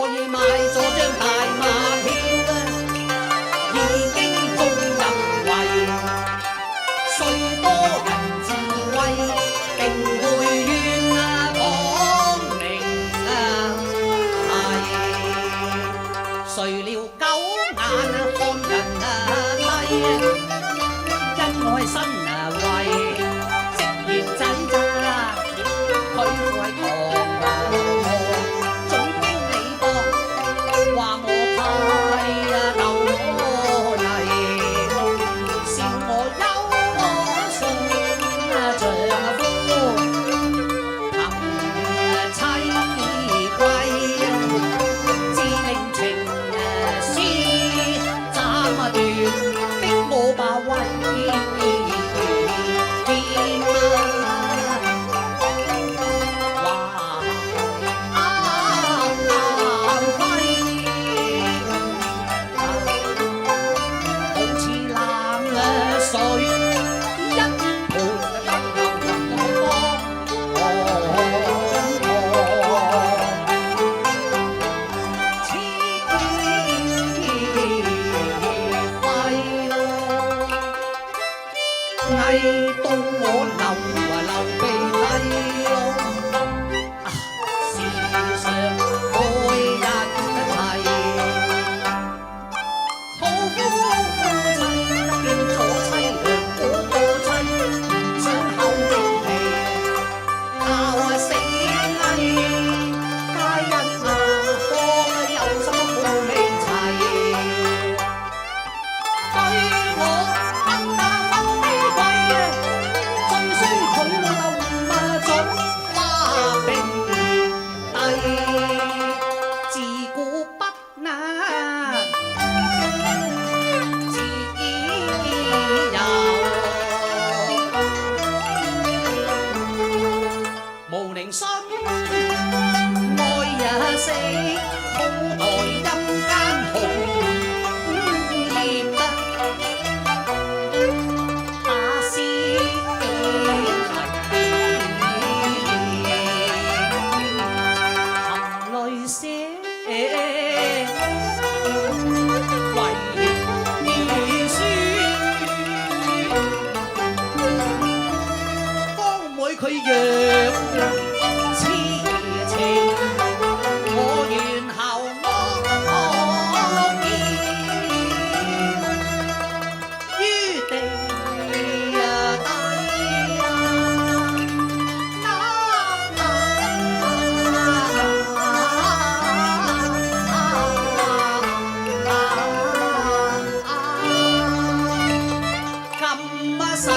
我已買咗張大馬票啊，已經中入圍，雖多人自衛，定會冤啊講明啊係，誰料狗眼看人啊低，因我係新啊為職業仔咋，佢係堂啊總經理噃，話我太啊流我泥，笑我有我信啊丈夫含妻貴，自令情絲斬啊斷，逼我把威劍啊！話啱輝，好似冷水一盆咁多，似輝咯，翳到我流鼻涕咯。事上愛人提，好夫妻變咗凄涼，嗰個妻傷口的皮，靠死翳，皆因啊方有心抱未齊，對我不打不卑貴啊，最衰佢流啊種花並低，自古不難，自己有無寧心，愛也死，好待陰間紅葉啊！打絲幾題，含淚寫為兒書，方妹佢若痴情，我願後惡言於地底今世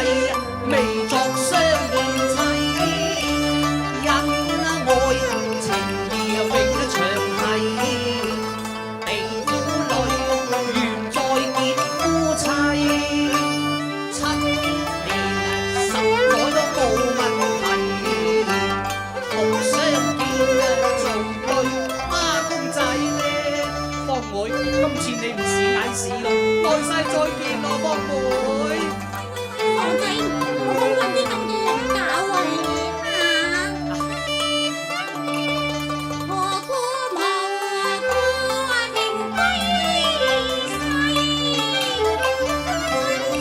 未作相見妻，因愛情而永長繫，地府裏願再結夫妻，7年10載都冇問題，同相見做對孖公仔呢。方妹，今次你唔似嗌屎咯，愛晒再見咯，方妹。傻仔，我好揾啲咁嘅人搞啊你嚇！何故無故定歸世？本知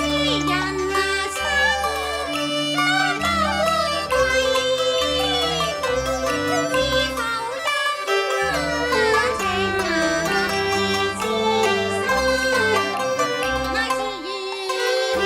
人啊生多貴，之後得情啊意痴心，乃至於每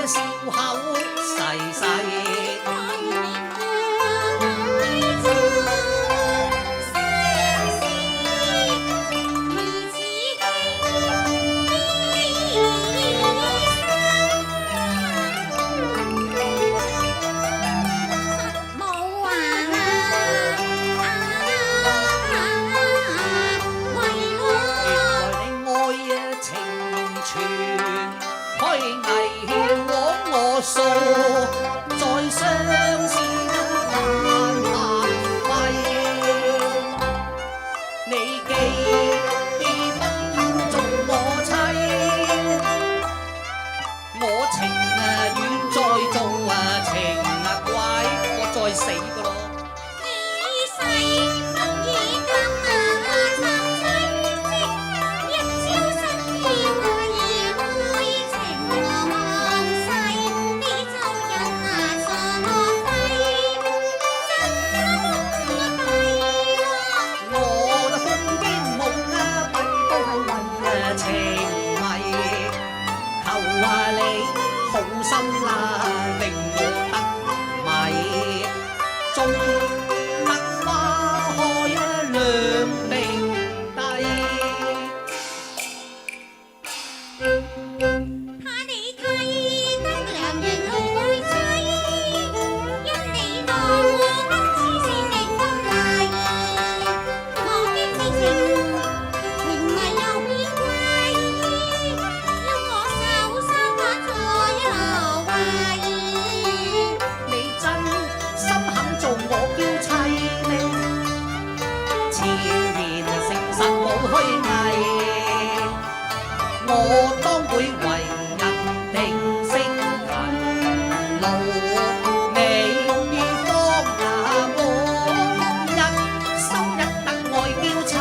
笑口細細。數在相思難費，你記不做我妻，我情願再做情鬼，我再死㗎咯。好心啦，令我得米，終能花開兩鬢低。怕你睇得良人去愛妻，因你當我痴線定婚禮，我經你情迷又變貴，要我受傷不再後悔。你真心肯做我嬌妻呢？前言誠實冇虛偽。我當會為人定性勤勞，你方也我一心一得愛嬌妻，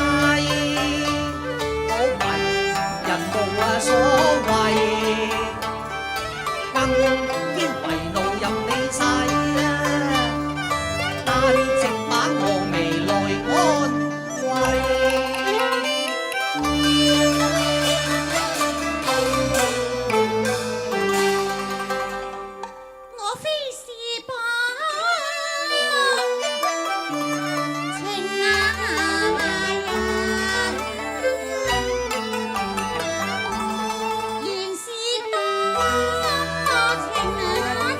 我為人無所謂，更兼為奴任你使但直把我未來安慰。原是多情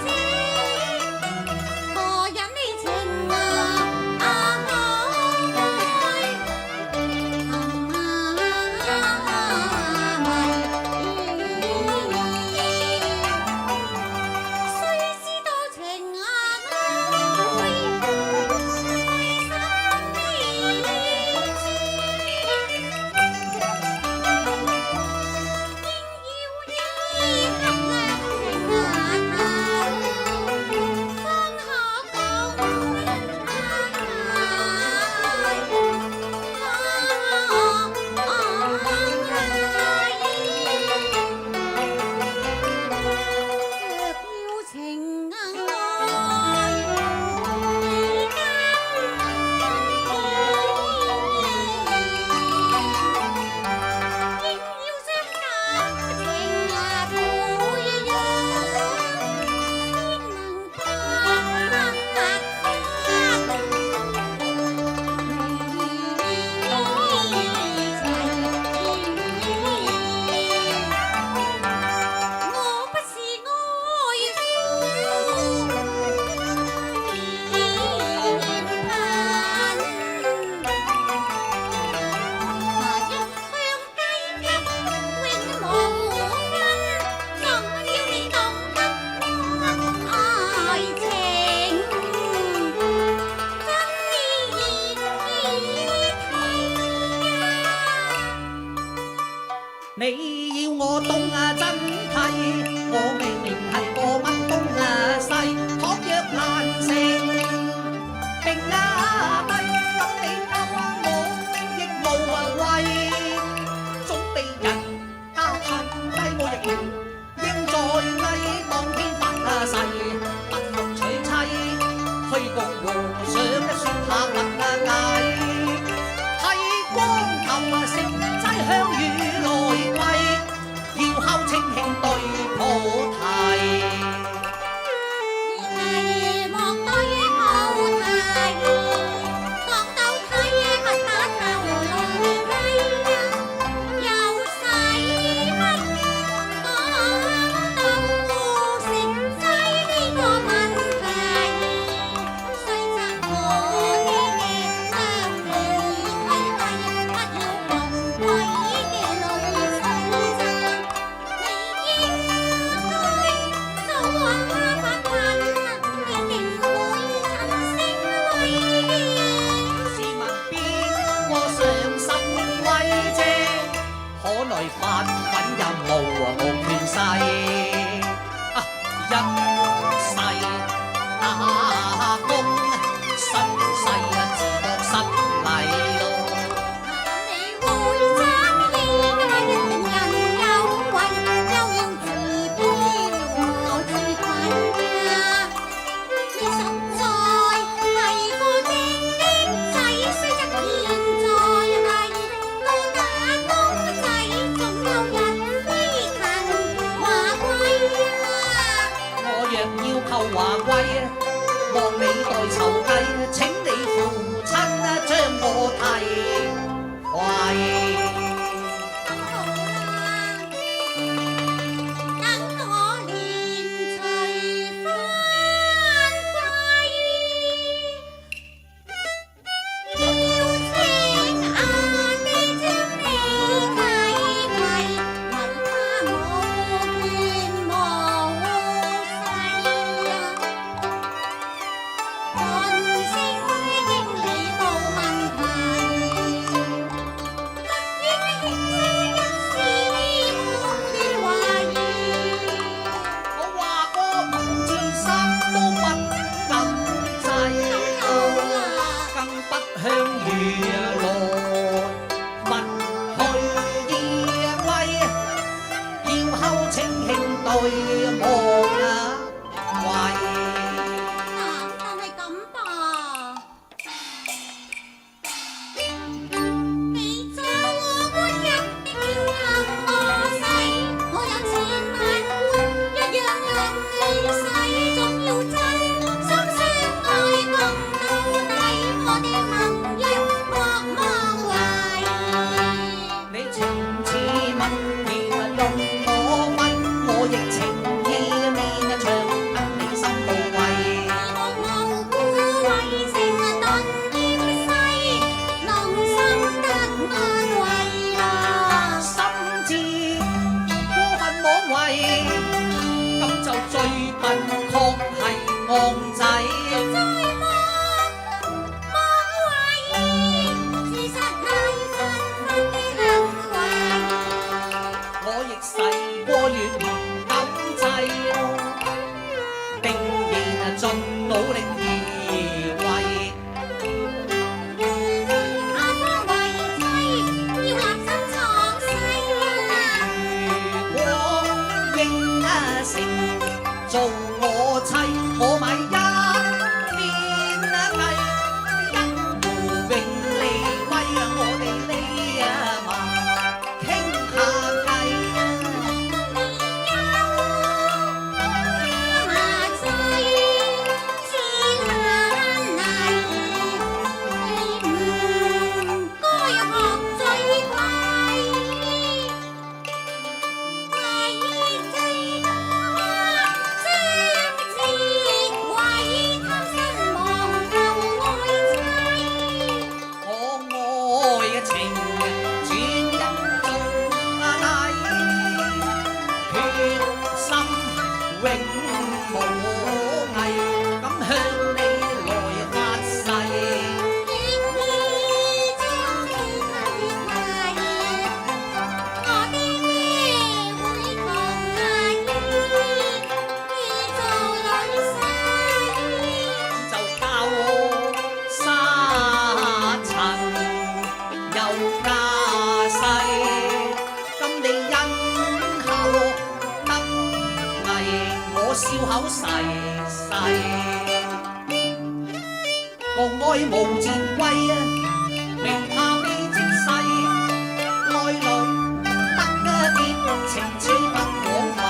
後華貴，望你代籌計，請你父親將我提攜。笑口細細，共愛無戰歸啊！未怕未即世，愛來得結情似不枉費。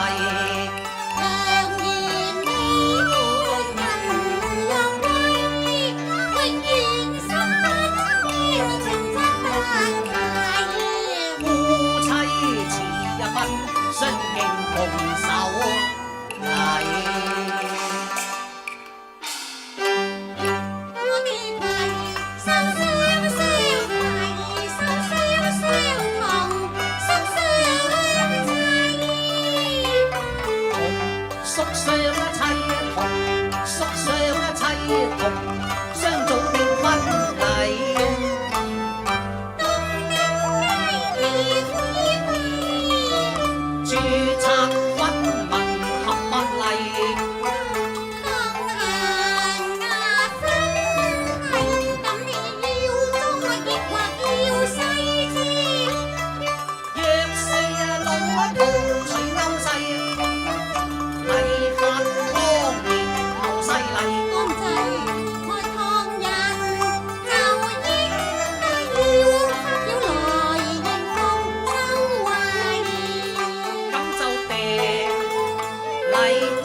良言未滿人若歸，永遠心不變，情真不解。夫妻遲一分，相敬共守。宿上一切同，宿上一切同，相早的婚禮。註冊婚文合法例。禮餅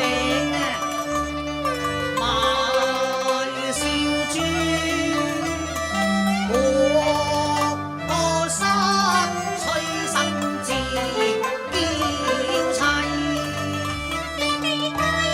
低。